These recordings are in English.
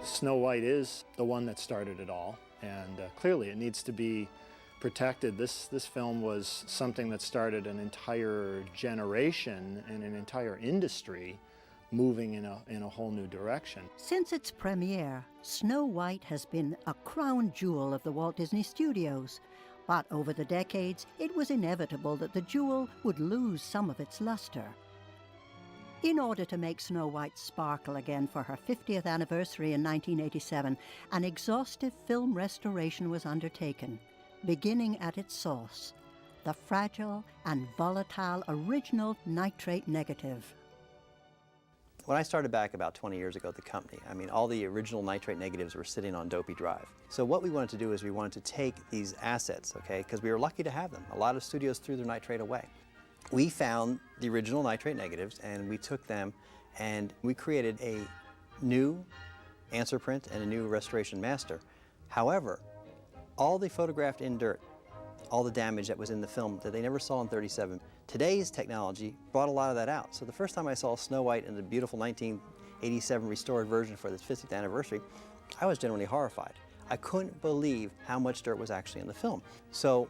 Snow White is the one that started it all, and clearly it needs to be protected. This film was something that started an entire generation and an entire industry moving in a whole new direction. Since its premiere, Snow White has been a crown jewel of the Walt Disney Studios. But over the decades, it was inevitable that the jewel would lose some of its luster. In order to make Snow White sparkle again for her 50th anniversary in 1987, an exhaustive film restoration was undertaken, beginning at its source, the fragile and volatile original nitrate negative. When I started back about 20 years ago at the company, all the original nitrate negatives were sitting on Dopey Drive. So what we wanted to do is we wanted to take these assets, okay, because we were lucky to have them. A lot of studios threw their nitrate away. We found the original nitrate negatives and we took them and we created a new answer print and a new restoration master. However, all they photographed in dirt, all the damage that was in the film that they never saw in 37. Today's technology brought a lot of that out. So the first time I saw Snow White in the beautiful 1987 restored version for the 50th anniversary, I was genuinely horrified. I couldn't believe how much dirt was actually in the film. So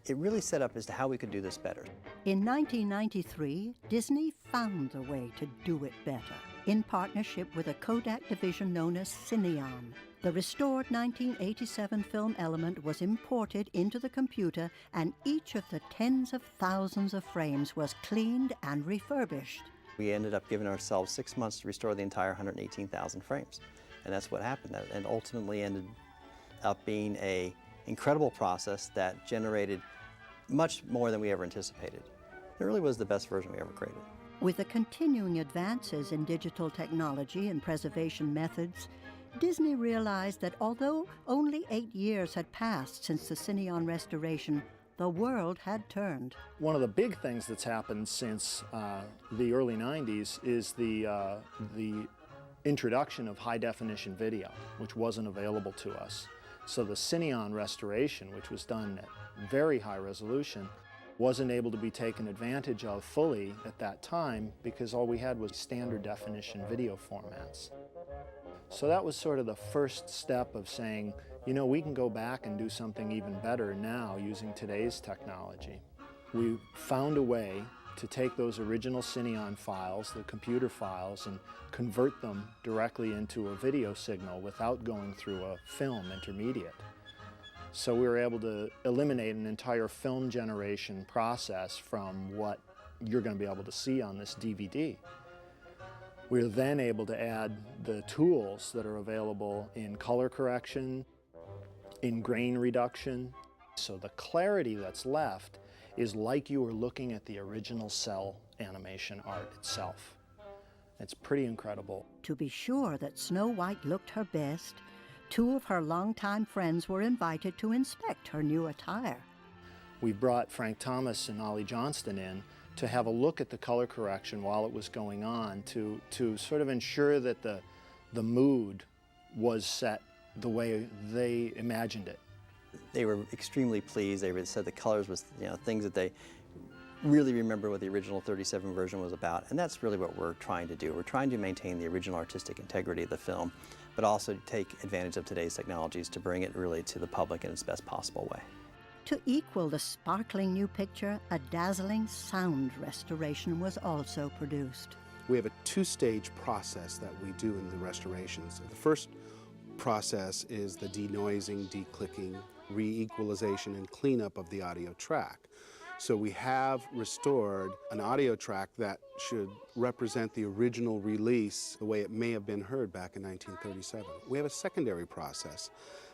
it really set up as to how we could do this better. In 1993, Disney found a way to do it better, in partnership with a Kodak division known as Cineon. The restored 1987 film element was imported into the computer, and each of the tens of thousands of frames was cleaned and refurbished. We ended up giving ourselves 6 months to restore the entire 118,000 frames. And that's what happened, and ultimately ended up being an incredible process that generated much more than we ever anticipated. It really was the best version we ever created. With the continuing advances in digital technology and preservation methods, Disney realized that although only 8 years had passed since the Cineon restoration, the world had turned. One of the big things that's happened since the early 90s is the introduction of high-definition video, which wasn't available to us. So the Cineon restoration, which was done at very high resolution, wasn't able to be taken advantage of fully at that time because all we had was standard definition video formats. So that was sort of the first step of saying, you know, we can go back and do something even better now using today's technology. We found a way to take those original Cineon files, the computer files, and convert them directly into a video signal without going through a film intermediate. So we were able to eliminate an entire film generation process from what you're going to be able to see on this DVD. We're then able to add the tools that are available in color correction, in grain reduction. So the clarity that's left is like you were looking at the original cell animation art itself. It's pretty incredible. To be sure that Snow White looked her best, 2 of her longtime friends were invited to inspect her new attire. We brought Frank Thomas and Ollie Johnston in to have a look at the color correction while it was going on to sort of ensure that the mood was set the way they imagined it. They were extremely pleased. They said the colors was, things that they really remember what the original 37 version was about, and that's really what we're trying to do. We're trying to maintain the original artistic integrity of the film, but also take advantage of today's technologies to bring it really to the public in its best possible way. To equal the sparkling new picture, a dazzling sound restoration was also produced. We have a 2-stage process that we do in the restorations. The first process is the denoising, declicking, re-equalization, and cleanup of the audio track. So we have restored an audio track that should represent the original release the way it may have been heard back in 1937. We have a secondary process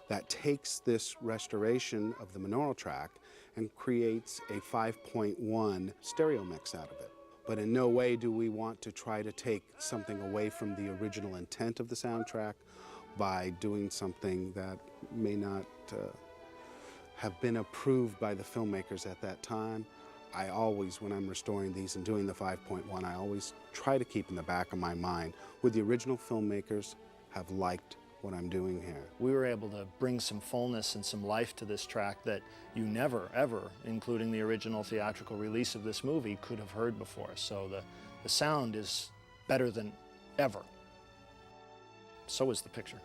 that takes this restoration of the monaural track and creates a 5.1 stereo mix out of it. But in no way do we want to try to take something away from the original intent of the soundtrack by doing something that may not have been approved by the filmmakers at that time. I always, when I'm restoring these and doing the 5.1, I always try to keep in the back of my mind, would the original filmmakers have liked what I'm doing here? We were able to bring some fullness and some life to this track that you never, ever, including the original theatrical release of this movie, could have heard before. So the sound is better than ever. so is the picture.